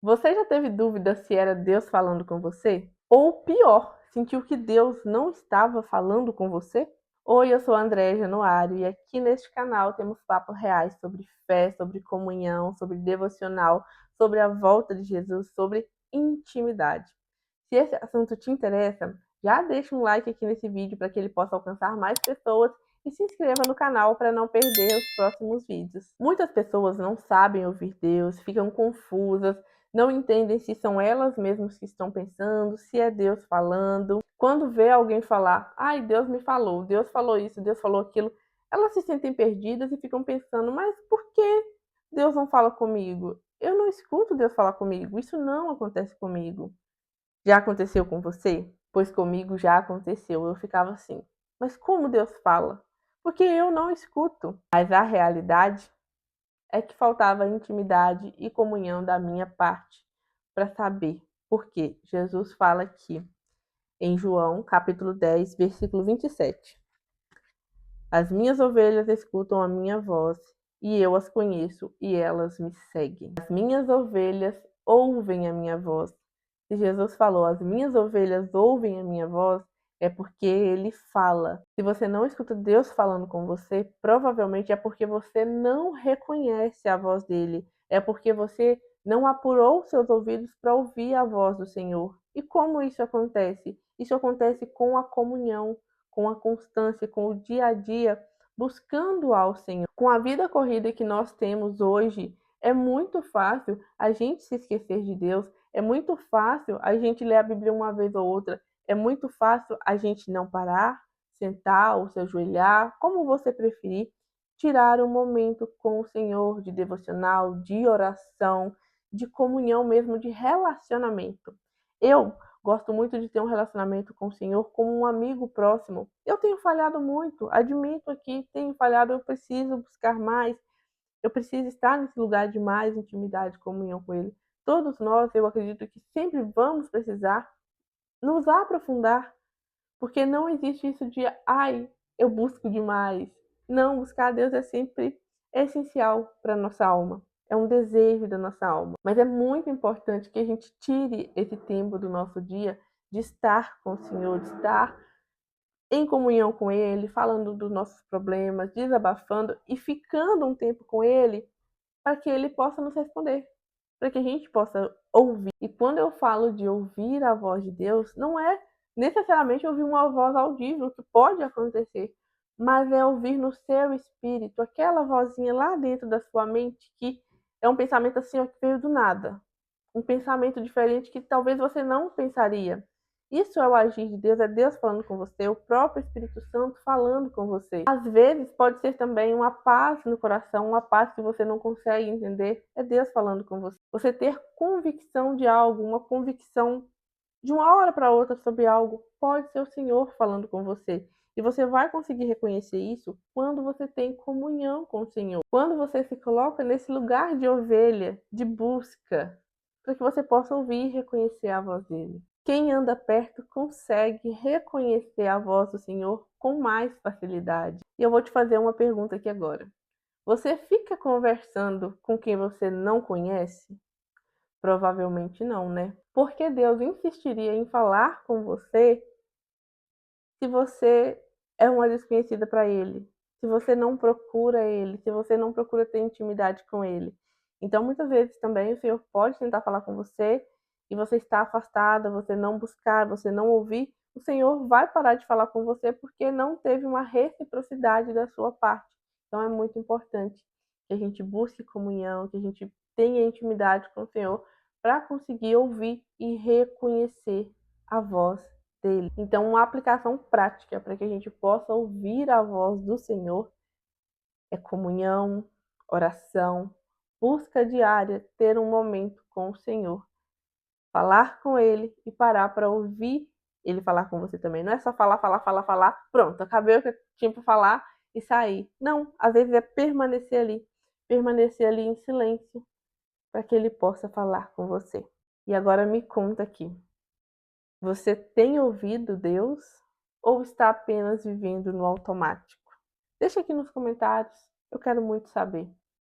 Você já teve dúvida se era Deus falando com você? Ou pior, sentiu que Deus não estava falando com você? Oi, eu sou a Andréa Januário e aqui neste canal temos papos reais sobre fé, sobre comunhão, sobre devocional, sobre a volta de Jesus, sobre intimidade. Se esse assunto te interessa, já deixa um like aqui nesse vídeo para que ele possa alcançar mais pessoas e se inscreva no canal para não perder os próximos vídeos. Muitas pessoas não sabem ouvir Deus, ficam confusas, não entendem se são elas mesmas que estão pensando, se é Deus falando. Quando vê alguém falar, ai, Deus me falou, Deus falou isso, Deus falou aquilo, elas se sentem perdidas e ficam pensando, mas por que Deus não fala comigo? Eu não escuto Deus falar comigo, isso não acontece comigo. Já aconteceu com você? Pois comigo já aconteceu. Eu ficava assim, mas como Deus fala? Porque eu não escuto. Mas a realidade é que faltava intimidade e comunhão da minha parte para saber. Porque Jesus fala aqui em João, capítulo 10, versículo 27. As minhas ovelhas escutam a minha voz, e eu as conheço, e elas me seguem. As minhas ovelhas ouvem a minha voz. Se Jesus falou, as minhas ovelhas ouvem a minha voz, é porque ele fala. Se você não escuta Deus falando com você, provavelmente é porque você não reconhece a voz dele. É porque você não apurou seus ouvidos para ouvir a voz do Senhor. E como isso acontece? Isso acontece com a comunhão, com a constância, com o dia a dia, buscando ao Senhor. Com a vida corrida que nós temos hoje, é muito fácil a gente se esquecer de Deus, é muito fácil a gente ler a Bíblia uma vez ou outra, é muito fácil a gente não parar, sentar ou se ajoelhar, como você preferir, tirar um momento com o Senhor de devocional, de oração, de comunhão mesmo, de relacionamento. Eu gosto muito de ter um relacionamento com o Senhor como um amigo próximo. Eu tenho falhado muito, admito aqui, tenho falhado, eu preciso buscar mais, eu preciso estar nesse lugar de mais intimidade, comunhão com Ele. Todos nós, eu acredito que sempre vamos precisar nos aprofundar, porque não existe isso de, ai, eu busco demais. Não, buscar a Deus é sempre essencial para a nossa alma. É um desejo da nossa alma. Mas é muito importante que a gente tire esse tempo do nosso dia de estar com o Senhor, de estar em comunhão com Ele, falando dos nossos problemas, desabafando e ficando um tempo com Ele para que Ele possa nos responder, para que a gente possa ouvir. E quando eu falo de ouvir a voz de Deus, não é necessariamente ouvir uma voz audível, que pode acontecer, mas é ouvir no seu espírito, aquela vozinha lá dentro da sua mente que é um pensamento assim, ó, que veio do nada. Um pensamento diferente que talvez você não pensaria. Isso é o agir de Deus, é Deus falando com você, o próprio Espírito Santo falando com você. Às vezes pode ser também uma paz no coração, uma paz que você não consegue entender, é Deus falando com você. Você ter convicção de algo, uma convicção de uma hora para outra sobre algo, pode ser o Senhor falando com você. E você vai conseguir reconhecer isso quando você tem comunhão com o Senhor. Quando você se coloca nesse lugar de ovelha, de busca, para que você possa ouvir e reconhecer a voz dele. Quem anda perto consegue reconhecer a voz do Senhor com mais facilidade. E eu vou te fazer uma pergunta aqui agora. Você fica conversando com quem você não conhece? Provavelmente não, né? Porque Deus insistiria em falar com você se você é uma desconhecida para Ele, se você não procura Ele, se você não procura ter intimidade com Ele. Então, muitas vezes também o Senhor pode tentar falar com você e você está afastada, você não buscar, você não ouvir, o Senhor vai parar de falar com você porque não teve uma reciprocidade da sua parte. Então, é muito importante que a gente busque comunhão, que a gente tenha intimidade com o Senhor para conseguir ouvir e reconhecer a voz dele. Então, uma aplicação prática para que a gente possa ouvir a voz do Senhor é comunhão, oração, busca diária, ter um momento com o Senhor, falar com Ele e parar para ouvir Ele falar com você também. Não é só falar, falar, falar, falar, pronto, acabei o que eu tinha para falar e sair. Não, às vezes é permanecer ali em silêncio para que Ele possa falar com você. E agora me conta aqui. Você tem ouvido Deus ou está apenas vivendo no automático? Deixa aqui nos comentários, eu quero muito saber.